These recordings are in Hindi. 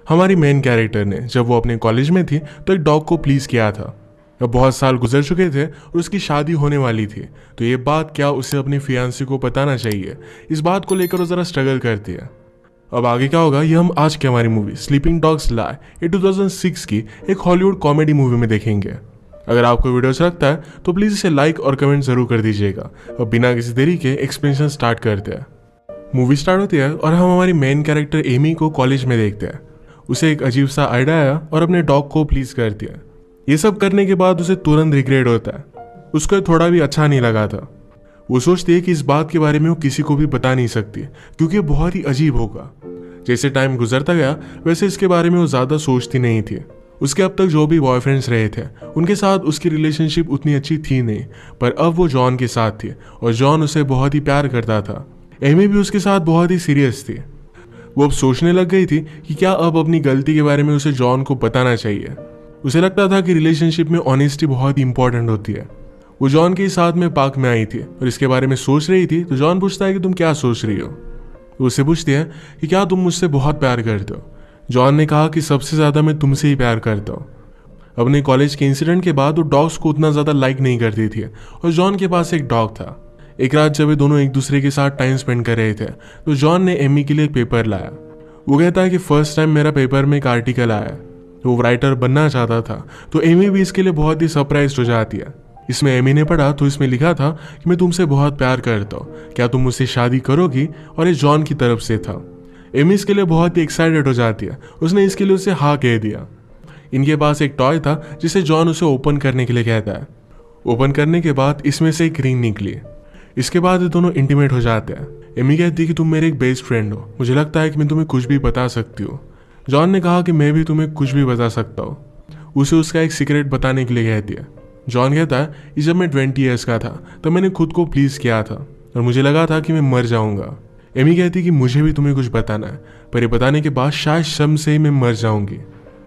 हमारी मेन कैरेक्टर ने जब वो अपने कॉलेज में थी तो एक डॉग को प्लीज़ किया था। अब बहुत साल गुजर चुके थे और उसकी शादी होने वाली थी, तो ये बात क्या उसे अपनी फियांसी को बताना चाहिए, इस बात को लेकर वो ज़रा स्ट्रगल करती है। अब आगे क्या होगा ये हम आज की हमारी मूवी स्लीपिंग डॉग्स लाई ये 2006 की एक हॉलीवुड कॉमेडी मूवी में देखेंगे। अगर आपको वीडियो अच्छा लगता है तो प्लीज़ इसे लाइक और कमेंट ज़रूर कर दीजिएगा। और बिना किसी देरी के एक्सप्लेनेशन स्टार्ट करते हैं। मूवी स्टार्ट होती है और हम हमारी मेन कैरेक्टर एमी को कॉलेज में देखते हैं। उसे एक अजीब सा आइडिया आया और अपने डॉग को प्लीज़ कर दिया। ये सब करने के बाद उसे तुरंत रिग्रेट होता है। उसको थोड़ा भी अच्छा नहीं लगा था। वो सोचती है कि इस बात के बारे में वो किसी को भी बता नहीं सकती क्योंकि बहुत ही अजीब होगा। जैसे टाइम गुजरता गया वैसे इसके बारे में वो ज़्यादा सोचती नहीं थी। उसके अब तक जो भी बॉयफ्रेंड्स रहे थे उनके साथ उसकी रिलेशनशिप उतनी अच्छी थी नहीं, पर अब वो जॉन के साथ थी और जॉन उसे बहुत ही प्यार करता था। एमी भी उसके साथ बहुत ही सीरियस थी। वो अब सोचने लग गई थी कि क्या अब अपनी गलती के बारे में उसे जॉन को बताना चाहिए। उसे लगता था कि रिलेशनशिप में ऑनेस्टी बहुत ही इंपॉर्टेंट होती है। वो जॉन के साथ में पार्क में आई थी और इसके बारे में सोच रही थी, तो जॉन पूछता है कि तुम क्या सोच रही हो। वो उससे पूछती है कि क्या तुम मुझसे बहुत प्यार करते हो। जॉन ने कहा कि सबसे ज़्यादा मैं तुमसे ही प्यार करता हूँ। अपने कॉलेज के इंसिडेंट के बाद वो डॉग्स को उतना ज़्यादा लाइक नहीं करती थी और जॉन के पास एक डॉग था। एक रात जब वे दोनों एक दूसरे के साथ टाइम स्पेंड कर रहे थे तो जॉन ने एमी के लिए एक पेपर लाया। वो कहता है कि फर्स्ट टाइम मेरा पेपर में एक आर्टिकल आया। वो राइटर बनना चाहता था, तो एमी भी इसके लिए बहुत ही सरप्राइज हो जाती है। इसमें एमी ने पढ़ा तो इसमें लिखा था कि मैं तुमसे बहुत प्यार करता हूँ, क्या तुम मुझसे शादी करोगी। और ये जॉन की तरफ से था। एमी इसके लिए बहुत ही एक्साइटेड हो जाती है। उसने इसके लिए उसे हाँ कह दिया। इनके पास एक टॉय था जिसे जॉन उसे ओपन करने के लिए कहता है। ओपन करने के बाद इसमें से एक रिंग निकली। इसके बाद ये दोनों इंटीमेट हो जाते हैं। एमी कहती है कि तुम मेरे एक बेस्ट फ्रेंड हो, मुझे लगता है कि मैं तुम्हें कुछ भी बता सकती हूँ। जॉन ने कहा कि मैं भी तुम्हें कुछ भी बता सकता हूँ। उसे उसका एक सीक्रेट बताने के लिए कहती है। जॉन कहता है कि जब मैं 20 ईयर्स का था तब मैंने खुद को प्लीज़ किया था और मुझे लगा था कि मैं मर जाऊंगा। एमी कहती है कि मुझे भी तुम्हें कुछ बताना है, पर ये बताने के बाद शायद शर्म से ही मैं मर जाऊंगी।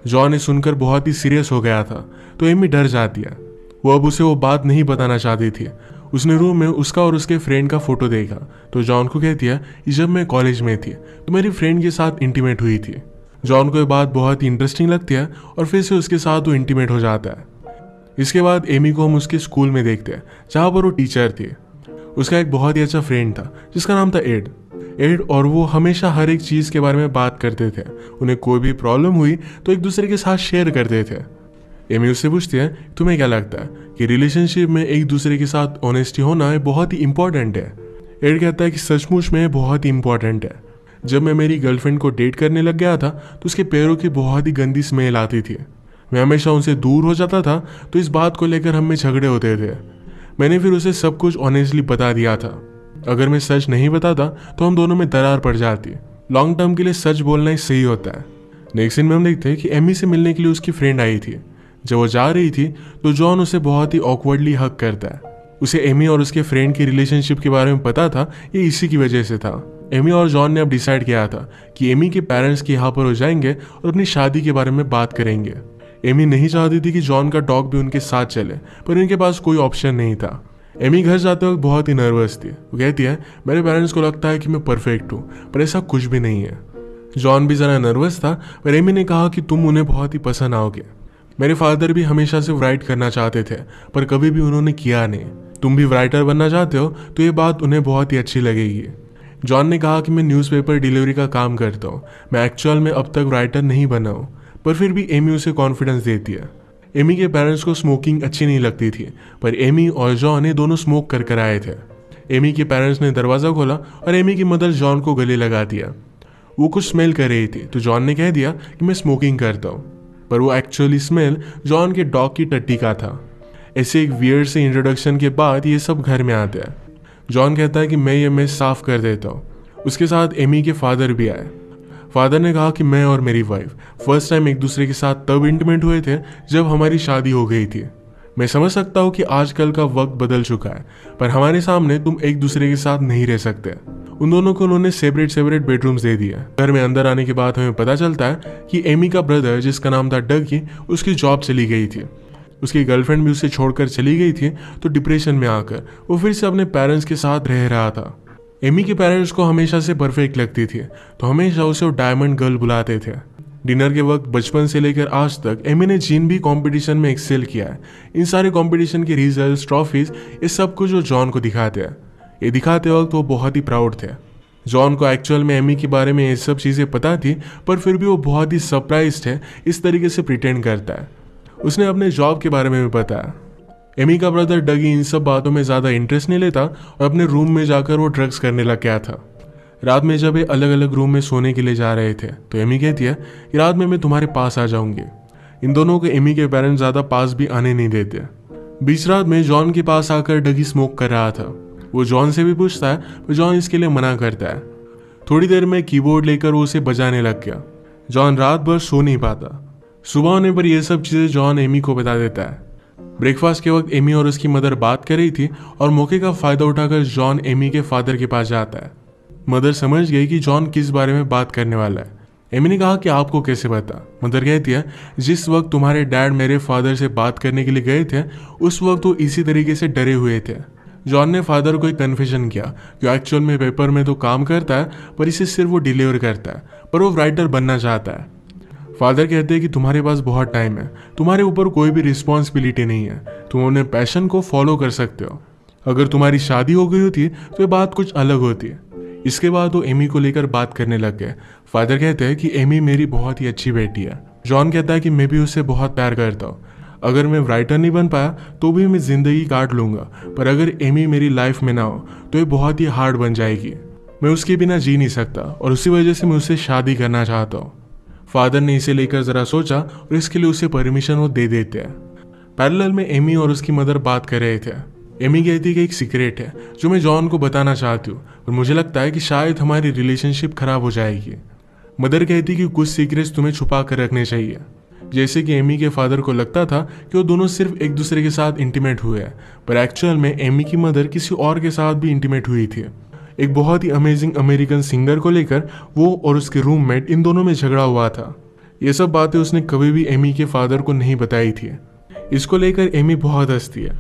जॉन ने सुनकर बहुत ही सीरियस हो गया था, तो एमी डर जाती है। वो अब उसे वो बात नहीं बताना चाहती थी। उसने रूम में उसका और उसके फ्रेंड का फोटो देखा, तो जॉन को कहती है कि जब मैं कॉलेज में थी तो मेरी फ्रेंड के साथ इंटीमेट हुई थी। जॉन को ये बात बहुत ही इंटरेस्टिंग लगती है और फिर से उसके साथ वो इंटीमेट हो जाता है। इसके बाद एमी को हम उसके स्कूल में देखते हैं जहाँ पर वो टीचर थी। उसका एक बहुत ही अच्छा फ्रेंड था जिसका नाम था एड और वो हमेशा हर एक चीज़ के बारे में बात करते थे। उन्हें कोई भी प्रॉब्लम हुई तो एक दूसरे के साथ शेयर करते थे। एमी उससे पूछती है तुम्हें क्या लगता है कि रिलेशनशिप में एक दूसरे के साथ ऑनेस्टी होना बहुत ही इंपॉर्टेंट है। एड कहता है कि सचमुच में बहुत ही इंपॉर्टेंट है। जब मैं मेरी गर्लफ्रेंड को डेट करने लग गया था तो उसके पैरों की बहुत ही गंदी स्मेल आती थी। मैं हमेशा उनसे दूर हो जाता था, तो इस बात को लेकर हम में झगड़े होते थे। मैंने फिर उसे सब कुछ ऑनेस्टली बता दिया था। अगर मैं सच नहीं बताता तो हम दोनों में दरार पड़ जाती। लॉन्ग टर्म के लिए सच बोलना ही सही होता है। नेक्स्ट सीन में हम देखते हैं कि एमी से मिलने के लिए उसकी फ्रेंड आई थी। जब वो जा रही थी तो जॉन उसे बहुत ही ऑकवर्डली हग करता है। उसे एमी और उसके फ्रेंड की रिलेशनशिप के बारे में पता था, ये इसी की वजह से था। एमी और जॉन ने अब डिसाइड किया था कि एमी के पेरेंट्स के यहाँ पर हो जाएंगे और अपनी शादी के बारे में बात करेंगे। एमी नहीं चाहती थी कि जॉन का डॉग भी उनके साथ चले, पर उनके पास कोई ऑप्शन नहीं था। एमी घर जाते वक्त बहुत ही नर्वस थी। वो कहती है मेरे पेरेंट्स को लगता है कि मैं परफेक्ट हूँ, पर ऐसा कुछ भी नहीं है। जॉन भी ज़रा नर्वस था, पर एमी ने कहा कि तुम उन्हें बहुत ही पसंद आओगे। मेरे फादर भी हमेशा से राइट करना चाहते थे, पर कभी भी उन्होंने किया नहीं। तुम भी राइटर बनना चाहते हो तो ये बात उन्हें बहुत ही अच्छी लगेगी। जॉन ने कहा कि मैं न्यूज़पेपर डिलीवरी का काम करता हूँ, मैं एक्चुअल में अब तक राइटर नहीं बना हूँ। पर फिर भी एमी उसे कॉन्फिडेंस देती है। एमी के पेरेंट्स को स्मोकिंग अच्छी नहीं लगती थी, पर एमी और जॉन ये दोनों स्मोक कर आए थे। एमी के पेरेंट्स ने दरवाज़ा खोला और एमी की मदर जॉन को गले लगा दिया। वो कुछ स्मेल कर रही थी, तो जॉन ने कह दिया कि मैं स्मोकिंग करता हूँ, पर वो एक्चुअली स्मेल जॉन के डॉग की टट्टी का था। ऐसे एक वियर्ड से इंट्रोडक्शन के बाद ये सब घर में आते हैं। जॉन कहता है कि मैं ये मेस साफ कर देता हूँ। उसके साथ एमी के फादर भी आए। फादर ने कहा कि मैं और मेरी वाइफ फर्स्ट टाइम एक दूसरे के साथ तब इंटीमेट हुए थे जब हमारी शादी हो गई थी। मैं समझ सकता हूँ कि आजकल का वक्त बदल चुका है, पर हमारे सामने तुम एक दूसरे के साथ नहीं रह सकते। उन दोनों को उन्होंने सेपरेट बेडरूम्स दे दिए। घर में अंदर आने के बाद हमें पता चलता है कि एमी का ब्रदर, जिसका नाम था डगी, उसकी जॉब चली गई थी। उसकी गर्लफ्रेंड भी उसे छोड़कर चली गई थी, तो डिप्रेशन में आकर वो फिर से अपने पेरेंट्स के साथ रह रहा था। एमी के पेरेंट्स को हमेशा से परफेक्ट लगती थी, तो हमेशा उसे वो डायमंड गर्ल बुलाते थे। डिनर के वक्त बचपन से लेकर आज तक एमी ने जिन भी कंपटीशन में एक्सेल किया है, इन सारे कंपटीशन के रिजल्ट्स, ट्रॉफीज, ये सब कुछ जो जॉन को दिखाते हैं। ये दिखाते वक्त वो बहुत ही प्राउड थे। जॉन को एक्चुअल में एमी के बारे में ये सब चीज़ें पता थी, पर फिर भी वो बहुत ही सरप्राइज्ड है, इस तरीके से प्रिटेंड करता है। उसने अपने जॉब के बारे में भी बताया। एमी का ब्रदर डगी इन सब बातों में ज़्यादा इंटरेस्ट नहीं लेता और अपने रूम में जाकर वो ड्रग्स करने लग गया था। रात में जब ये अलग अलग रूम में सोने के लिए जा रहे थे तो एमी कहती है कि रात में मैं तुम्हारे पास आ जाऊंगी। इन दोनों को एमी के पेरेंट्स ज़्यादा पास भी आने नहीं देते। बीच रात में जॉन के पास आकर डगी स्मोक कर रहा था। वो जॉन से भी पूछता है, पर जॉन इसके लिए मना करता है। थोड़ी देर में कीबोर्ड लेकर वो उसे बजाने लग गया। जॉन रात भर सो नहीं पाता। सुबह होने पर यह सब चीज़ें जॉन एमी को बता देता है। ब्रेकफास्ट के वक्त एमी और उसकी मदर बात कर रही थी और मौके का फ़ायदा उठाकर जॉन एमी के फादर के पास जाता है। मदर समझ गई कि जॉन किस बारे में बात करने वाला है। एमी ने कहा कि आपको कैसे पता? मदर कहती है, जिस वक्त तुम्हारे डैड मेरे फादर से बात करने के लिए गए थे, उस वक्त वो इसी तरीके से डरे हुए थे। जॉन ने फादर को एक कन्फेशन किया कि एक्चुअल में पेपर में तो काम करता है, पर इसे सिर्फ वो डिलीवर करता है, पर वो राइटर बनना चाहता है। फादर कहते हैं कि तुम्हारे पास बहुत टाइम है, तुम्हारे ऊपर कोई भी रिस्पॉन्सिबिलिटी नहीं है, तुम अपने पैशन को फॉलो कर सकते हो। अगर तुम्हारी शादी हो गई होती तो ये बात कुछ अलग होती है। इसके बाद वो एमी को लेकर बात करने लग गए। फादर कहते हैं कि एमी मेरी बहुत ही अच्छी बेटी है। जॉन कहता है कि मैं भी उससे बहुत प्यार करता हूँ। अगर मैं राइटर नहीं बन पाया तो भी मैं ज़िंदगी काट लूँगा, पर अगर एमी मेरी लाइफ में ना हो तो ये बहुत ही हार्ड बन जाएगी। मैं उसके बिना जी नहीं सकता और उसी वजह से मैं उससे शादी करना चाहता हूँ। फादर ने इसे लेकर ज़रा सोचा और इसके लिए उसे परमिशन वो दे देते हैं। पैरेलल में एमी और उसकी मदर बात कर रहे थे। एमी कहती है कि एक सीक्रेट है जो मैं जॉन को बताना चाहती हूँ, और मुझे लगता है कि शायद हमारी रिलेशनशिप खराब हो जाएगी। मदर कहती कि कुछ सीक्रेट्स तुम्हें छुपा कर रखने चाहिए। जैसे कि एमी के फादर को लगता था कि वो दोनों सिर्फ एक दूसरे के साथ इंटीमेट हुए हैं, पर एक्चुअल में एमी की मदर किसी और के साथ भी इंटीमेट हुई थी। एक बहुत ही अमेजिंग अमेरिकन सिंगर को लेकर वो और उसके रूममेट, इन दोनों में झगड़ा हुआ था। ये सब बातें उसने कभी भी एमी के फादर को नहीं बताई थी। इसको लेकर एमी बहुत हंसती है।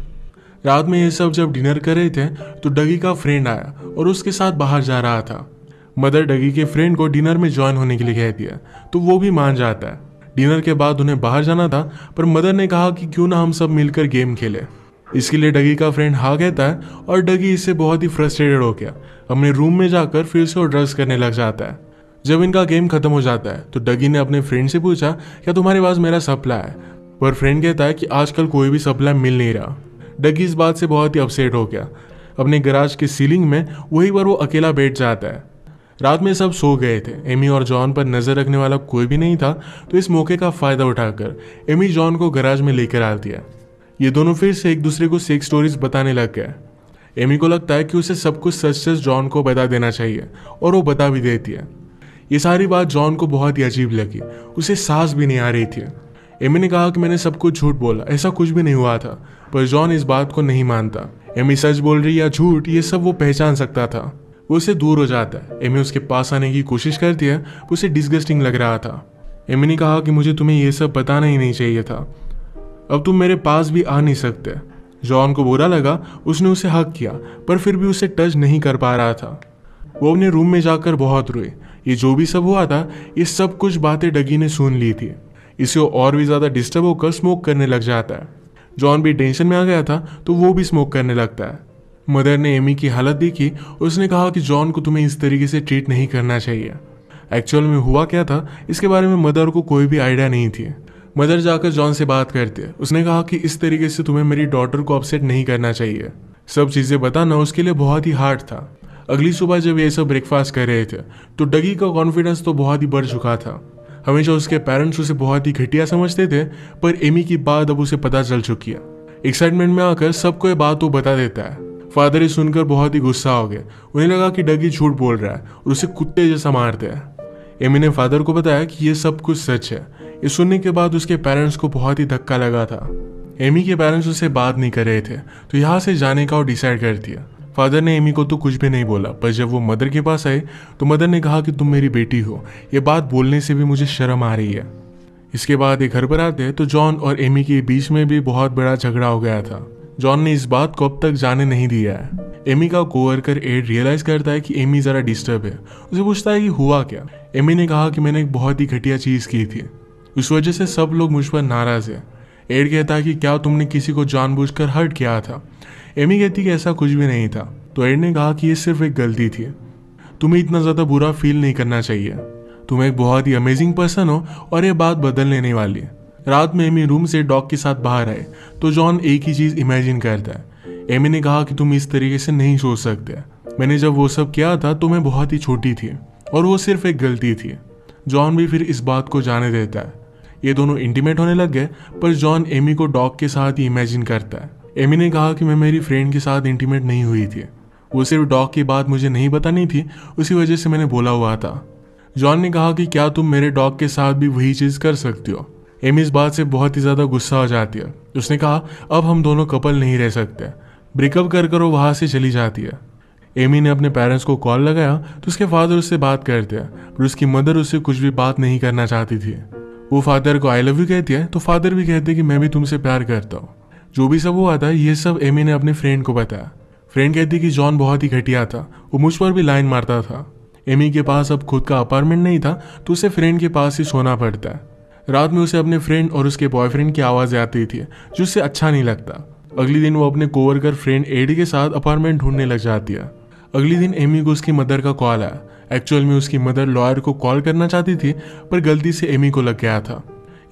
रात में ये सब जब डिनर कर रहे थे तो डगी का फ्रेंड आया और उसके साथ बाहर जा रहा था। मदर डगी के फ्रेंड को डिनर में ज्वाइन होने के लिए कहती है तो वो भी मान जाता है। डिनर के बाद उन्हें बाहर जाना था, पर मदर ने कहा कि क्यों ना हम सब मिलकर गेम खेलें। इसके लिए डगी का फ्रेंड हाँ कहता है और डगी इससे बहुत ही फ्रस्ट्रेटेड हो गया अपने रूम में जाकर फिर से वो ड्रग्स करने लग जाता है। जब इनका गेम खत्म हो जाता है तो डगी ने अपने फ्रेंड से पूछा, क्या तुम्हारे पास मेरा सप्लाई है? पर फ्रेंड कहता है कि आजकल कोई भी सप्लाई मिल नहीं रहा। डगी इस बात से बहुत ही अपसेट हो गया। अपने गैराज की सीलिंग में वहीं पर वो अकेला बैठ जाता है। रात में सब सो गए थे। एमी और जॉन पर नजर रखने वाला कोई भी नहीं था, तो इस मौके का फायदा उठाकर एमी जॉन को गैराज में लेकर आती है। ये दोनों फिर से एक दूसरे को सेक्स स्टोरीज बताने लग गए। एमी को लगता है कि उसे सब कुछ सच सच जॉन को बता देना चाहिए, और वो बता भी देती है। ये सारी बात जॉन को बहुत ही अजीब लगी। उसे सांस भी नहीं आ रही थी। एमी ने कहा कि मैंने सब कुछ झूठ बोला, ऐसा कुछ भी नहीं हुआ था, पर जॉन इस बात को नहीं मानता। एमी सच बोल रही या झूठ, ये सब वो पहचान सकता था। वो उससे दूर हो जाता है। एमी उसके पास आने की कोशिश करती है, उसे डिस्गस्टिंग लग रहा था। एमी ने कहा कि मुझे तुम्हें ये सब बताना ही नहीं चाहिए था, अब तुम मेरे पास भी आ नहीं सकते। जॉन को बुरा लगा, उसने उसे हक किया, पर फिर भी उसे टच नहीं कर पा रहा था। वो अपने रूम में जाकर बहुत रोई। ये जो भी सब हुआ था, ये सब कुछ बातें डगी ने सुन ली थी। इसे और भी ज़्यादा डिस्टर्ब होकर स्मोक करने लग जाता है। जॉन भी टेंशन में आ गया था, तो वो भी स्मोक करने लगता है। मदर ने एमी की हालत देखी, उसने कहा कि जॉन को तुम्हें इस तरीके से ट्रीट नहीं करना चाहिए। एक्चुअल में हुआ क्या था, इसके बारे में मदर को कोई भी आइडिया नहीं थी। मदर जाकर जॉन से बात करती है। उसने कहा कि इस तरीके से तुम्हें मेरी डॉटर को अपसेट नहीं करना चाहिए। सब चीज़ें बताना उसके लिए बहुत ही हार्ड था। अगली सुबह जब ये सब ब्रेकफास्ट कर रहे थे तो डगी का कॉन्फिडेंस तो बहुत ही बढ़ चुका था। हमेशा उसके पेरेंट्स उसे बहुत ही घटिया समझते थे, पर एमी की बात अब उसे पता चल चुकी है। एक्साइटमेंट में आकर सबको ये बात वो बता देता है। फादर ये सुनकर बहुत ही गुस्सा हो गए। उन्हें लगा कि डगी झूठ बोल रहा है और उसे कुत्ते जैसा मारते हैं। एमी ने फादर को बताया कि ये सब कुछ सच है। ये सुनने के बाद उसके पेरेंट्स को बहुत ही धक्का लगा था। एमी के पेरेंट्स उससे बात नहीं कर रहे थे, तो यहाँ से जाने का वो डिसाइड कर दिया। फादर ने एमी को तो कुछ भी नहीं बोला, पर जब वो मदर के पास आए तो मदर ने कहा कि तुम मेरी बेटी हो, ये बात बोलने से भी मुझे शर्म आ रही है। इसके बाद ये घर पर आते तो जॉन और एमी के बीच में भी बहुत बड़ा झगड़ा हो गया था। जॉन ने इस बात को अब तक जाने नहीं दिया है। एमी का कोवर्कर एड रियलाइज करता है कि एमी जरा डिस्टर्ब है। उसे पूछता है कि हुआ क्या। एमी ने कहा कि मैंने एक बहुत ही घटिया चीज की थी, उस वजह से सब लोग मुझ पर नाराज है। एड कहता है कि क्या तुमने किसी को जानबूझकर हर्ट किया था। एमी कहती कि ऐसा कुछ भी नहीं था। तो एड ने कहा कि ये सिर्फ एक गलती थी, तुम्हें इतना ज्यादा बुरा फील नहीं करना चाहिए, तुम एक बहुत ही अमेजिंग पर्सन हो और ये बात बदल लेने वाली है। रात में एमी रूम से डॉग के साथ बाहर आए तो जॉन एक ही चीज इमेजिन करता है। एमी ने कहा कि तुम इस तरीके से नहीं सोच सकते, मैंने जब वो सब किया था तो मैं बहुत ही छोटी थी और वो सिर्फ एक गलती थी। जॉन भी फिर इस बात को जाने देता है। ये दोनों इंटीमेट होने लग गए, पर जॉन एमी को डॉग के साथ ही इमेजिन करता है। एमी ने कहा कि मैं मेरी फ्रेंड के साथ इंटीमेट नहीं हुई थी, वो सिर्फ डॉग की बात मुझे नहीं बतानी थी, उसी वजह से मैंने बोला हुआ था। जॉन ने कहा कि क्या तुम मेरे डॉग के साथ भी वही चीज कर सकती हो। एमी इस बात से बहुत ही ज्यादा गुस्सा हो जाती है। उसने कहा अब हम दोनों कपल नहीं रह सकते, ब्रेकअप कर वो वहां से चली जाती है। एमी ने अपने पेरेंट्स को कॉल लगाया तो उसके फादर उससे बात करते हैं, पर उसकी मदर उससे कुछ भी बात नहीं करना चाहती थी। वो फादर को आई लव यू कहती है तो फादर भी कहते हैं कि मैं भी तुमसे प्यार करता हूँ। जो भी सब हुआ था ये सब एमी ने अपने फ्रेंड को बताया। फ्रेंड कहती कि जॉन बहुत ही घटिया था, वो मुझ पर भी लाइन मारता था। एमी के पास अब खुद का अपार्टमेंट नहीं था तो उसे फ्रेंड के पास ही सोना पड़ता है। रात में उसे अपने फ्रेंड और उसके बॉयफ्रेंड की आवाज़ आती थी जो उससे अच्छा नहीं लगता। अगले दिन वो अपने कोवर्कर फ्रेंड एडी के साथ अपार्टमेंट ढूंढने लग जाती है। अगले दिन एमी को उसकी मदर का कॉल आया। एक्चुअल में उसकी मदर लॉयर को कॉल करना चाहती थी, पर गलती से एमी को लग गया था।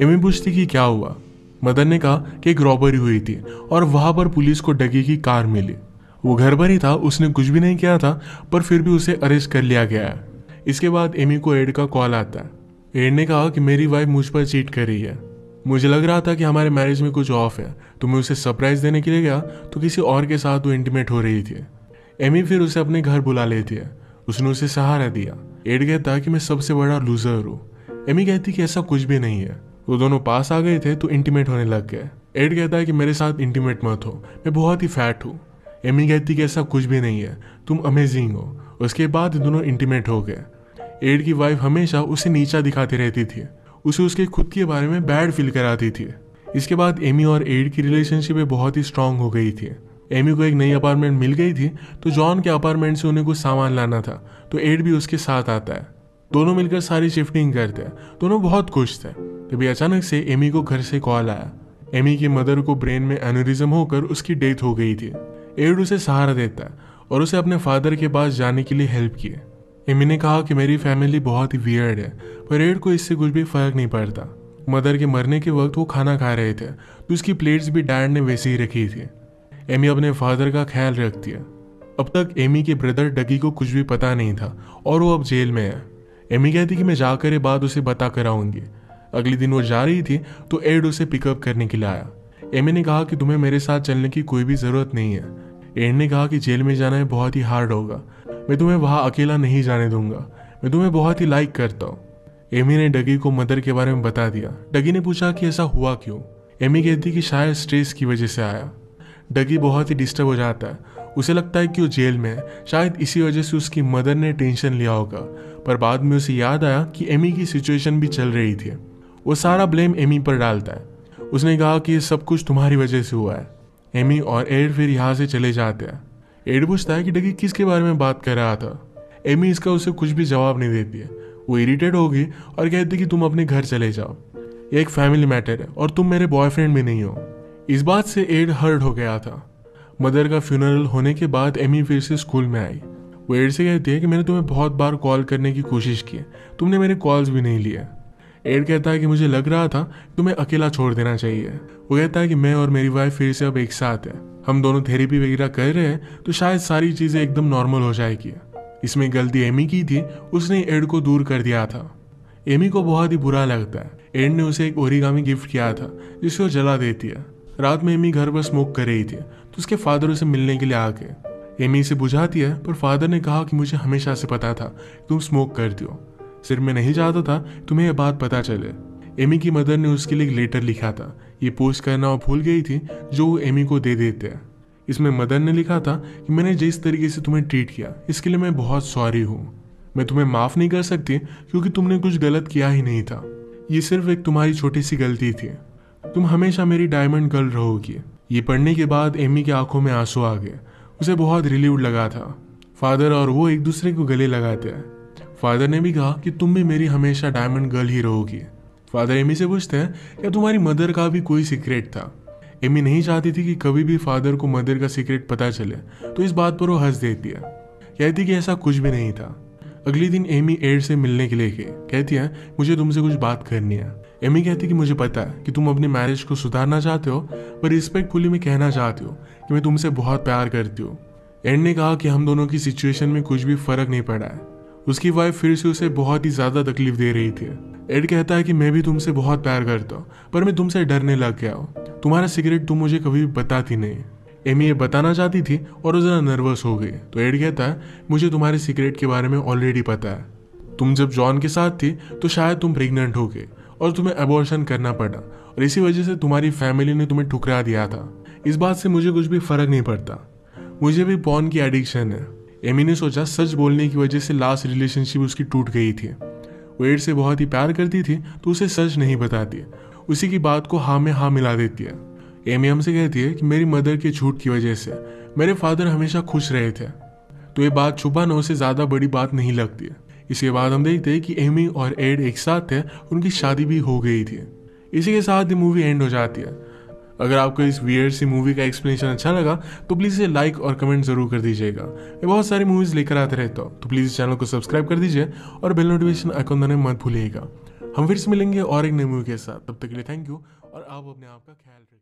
एमी पूछती कि क्या हुआ। मदर ने कहा कि एक रॉबरी हुई थी और वहां पर पुलिस को डगी की कार मिली। वो घर पर ही था, उसने कुछ भी नहीं किया था, पर फिर भी उसे अरेस्ट कर लिया गया है। इसके बाद एमी को एड का कॉल आता है। एड ने कहा कि मेरी वाइफ मुझ पर चीट कर रही है, मुझे लग रहा था कि हमारे मैरिज में कुछ ऑफ है, तो मैं उसे सरप्राइज देने के लिए गया तो किसी और के साथ वो इंटीमेट हो रही थी। एमी फिर उसे अपने घर बुला लेती है। उसने उसे सहारा दिया। एड कहता कि मैं सबसे बड़ा लूजर हूँ। एमी कहती कि ऐसा कुछ भी नहीं है, वो दोनों पास आ गए थे तो इंटीमेट होने लग गए। एड कहता है कि मेरे साथ इंटीमेट मत हो, मैं बहुत ही फैट हूँ। एमी कहती कि ऐसा कुछ भी नहीं है, तुम अमेजिंग हो। उसके बाद दोनों इंटीमेट हो गए। एड की वाइफ हमेशा उसे नीचा दिखाती रहती थी, उसे उसके खुद के बारे में बैड फील कराती थी। इसके बाद एमी और एड की रिलेशनशिप बहुत ही स्ट्रांग हो गई थी। एमी को एक नई अपार्टमेंट मिल गई थी तो जॉन के अपार्टमेंट से उन्हें कुछ सामान लाना था, तो एड भी उसके साथ आता है। दोनों मिलकर सारी शिफ्टिंग करते हैं। दोनों बहुत खुश थे। तभी अचानक से एमी को घर से कॉल आया। एमी की मदर को ब्रेन में एन्यूरिज्म होकर उसकी डेथ हो गई थी। एड उसे सहारा देता है और उसे अपने फादर के पास जाने के लिए हेल्प किए। एमी ने कहा कि मेरी फैमिली बहुत ही वियर्ड है, पर एड को इससे कुछ भी फर्क नहीं पड़ता। मदर के मरने के वक्त वो खाना खा रहे थे तो उसकी प्लेट्स भी डैड ने वैसे ही रखी थी। एमी अपने फादर का ख्याल रखती है। अब तक एमी के ब्रदर डगी को कुछ भी पता नहीं था और वो अब जेल में है। एमी कहती कि मैं जाकर ये बात उसे बता कर आऊंगी। अगले दिन वो जा रही थी तो एड उसे पिकअप करने के लिए आया। एमी ने कहा कि तुम्हें मेरे साथ चलने की कोई भी जरूरत नहीं है। एड ने कहा कि जेल में जाना है बहुत ही हार्ड होगा, मैं तुम्हें वहां अकेला नहीं जाने दूंगा, मैं तुम्हें बहुत ही लाइक करता हूँ। एमी ने डगी को मदर के बारे में बता दिया। डगी ने पूछा कि ऐसा हुआ क्यों। एमी कहती कि शायद स्ट्रेस की वजह से आया। डगी बहुत ही डिस्टर्ब हो जाता है। उसे लगता है कि वो जेल में है, शायद इसी वजह से उसकी मदर ने टेंशन लिया होगा। पर बाद में उसे याद आया कि एमी की सिचुएशन भी चल रही थी। वो सारा ब्लेम एमी पर डालता है। उसने कहा कि ये सब कुछ तुम्हारी वजह से हुआ है। एमी और एड फिर यहाँ से चले जाते हैं। एड पूछता है कि डगी किसके बारे में बात कर रहा था। एमी इसका उसे कुछ भी जवाब नहीं देती है। वो इरिटेट होगी और कहती कि तुम अपने घर चले जाओ, ये एक फैमिली मैटर है और तुम मेरे बॉयफ्रेंड भी नहीं हो। इस बात से एड हर्ट हो गया था। मदर का फ्यूनरल होने के बाद एमी फिर से स्कूल में आई। वो एड से कहती है कि मैंने तुम्हें बहुत बार कॉल करने की कोशिश की, तुमने मेरे कॉल्स भी नहीं लिए। एड कहता है कि मुझे लग रहा था तुम्हें अकेला छोड़ देना चाहिए। वो कहता है कि मैं और मेरी वाइफ फिर से अब एक साथ है, हम दोनों थेरेपी वगैरह कर रहे हैं तो शायद सारी चीजें एकदम नॉर्मल हो जाएगी। इसमें गलती एमी की थी, उसने एड को दूर कर दिया था। एमी को बहुत ही बुरा लगता है। एड ने उसे एक ओरिगामी गिफ्ट किया था जिसे वो जला देती है। रात में एमी घर पर स्मोक कर रही थी तो उसके फादर उसे मिलने के लिए आ गए। एमी इसे बुझाती है, पर फादर ने कहा कि मुझे हमेशा से पता था तुम स्मोक करती हो, सिर्फ मैं नहीं चाहता था तुम्हें यह बात पता चले। एमी की मदर ने उसके लिए एक लेटर लिखा था, ये पोस्ट करना वो भूल गई थी, जो वो एमी को दे देते हैं। इसमें मदर ने लिखा था कि मैंने जिस तरीके से तुम्हें ट्रीट किया इसके लिए मैं बहुत सॉरी हूँ। मैं तुम्हें माफ नहीं कर सकती क्योंकि तुमने कुछ गलत किया ही नहीं था, ये सिर्फ एक तुम्हारी छोटी सी गलती थी। तुम हमेशा मेरी डायमंड गर्ल रहोगी। ये पढ़ने के बाद एमी की आंखों में आंसू आ गए। उसे बहुत रिलीव लगा था। फादर और वो एक दूसरे को गले लगाते हैं। फादर ने भी कहा कि तुम भी मेरी हमेशा डायमंड गर्ल ही रहोगी। फादर एमी से पूछते हैं क्या तुम्हारी मदर का भी कोई सीक्रेट था। एमी नहीं चाहती थी कि कभी भी फादर को मदर का सीक्रेट पता चले, तो इस बात पर वो हंस देती है। कहती कि ऐसा कुछ भी नहीं था। अगले दिन एमी एड से मिलने के लिए गई। कहती है मुझे तुमसे कुछ बात करनी है। एमी कहती कि मुझे पता है कि तुम अपनी मैरिज को सुधारना चाहते हो, पर रिस्पेक्टफुली मैं कहना चाहती हूँ कि मैं तुमसे बहुत प्यार करती हूँ। एड ने कहा कि हम दोनों की सिचुएशन में कुछ भी फर्क नहीं पड़ा है। उसकी वाइफ फिर से उसे बहुत ही ज्यादा तकलीफ दे रही थी। एड कहता है कि मैं भी तुमसे बहुत प्यार करता हूँ, पर मैं तुमसे डरने लग गया हूँ। तुम्हारा सीक्रेट तुम मुझे कभी भी बताती नहीं। एमी ये बताना चाहती थी और वो जरा नर्वस हो गई। तो एड कहता है मुझे तुम्हारे सीक्रेट के बारे में ऑलरेडी पता है। तुम जब जॉन के साथ थी तो शायद तुम प्रेग्नेंट हो गए और तुम्हें अबॉर्शन करना पड़ा, और इसी वजह से तुम्हारी फैमिली ने तुम्हें ठुकरा दिया था। इस बात से मुझे कुछ भी फर्क नहीं पड़ता, मुझे भी पॉर्न की एडिक्शन है। एमी ने सोचा सच बोलने की वजह से लास्ट रिलेशनशिप उसकी टूट गई थी। वो एड से बहुत ही प्यार करती थी तो उसे सच नहीं बताती, उसी की बात को हाँ में हाँ मिला देती है। एमी हमसे कहती है कि मेरी मदर के झूठ की वजह से मेरे फादर हमेशा खुश रहे थे, तो ये बात छुपाना उसे ज़्यादा बड़ी बात नहीं लगती है। इसके बाद हम देखते हैं कि एमी और एड एक साथ थे, उनकी शादी भी हो गई थी। इसी के साथ ये मूवी एंड हो जाती है। अगर आपको इस वियर्ड सी मूवी का एक्सप्लेनेशन अच्छा लगा तो प्लीज़ इसे लाइक और कमेंट जरूर कर दीजिएगा। मैं बहुत सारी मूवीज़ लेकर आते रहता हूँ, तो प्लीज़ इस चैनल को सब्सक्राइब कर दीजिए और बेल नोटिफिकेशन आइकॉन दबाना मत भूलिएगा। हम फिर से मिलेंगे और एक नई मूवी के साथ। तब तक के लिए थैंक यू और आप अपने आप का ख्याल रखिए।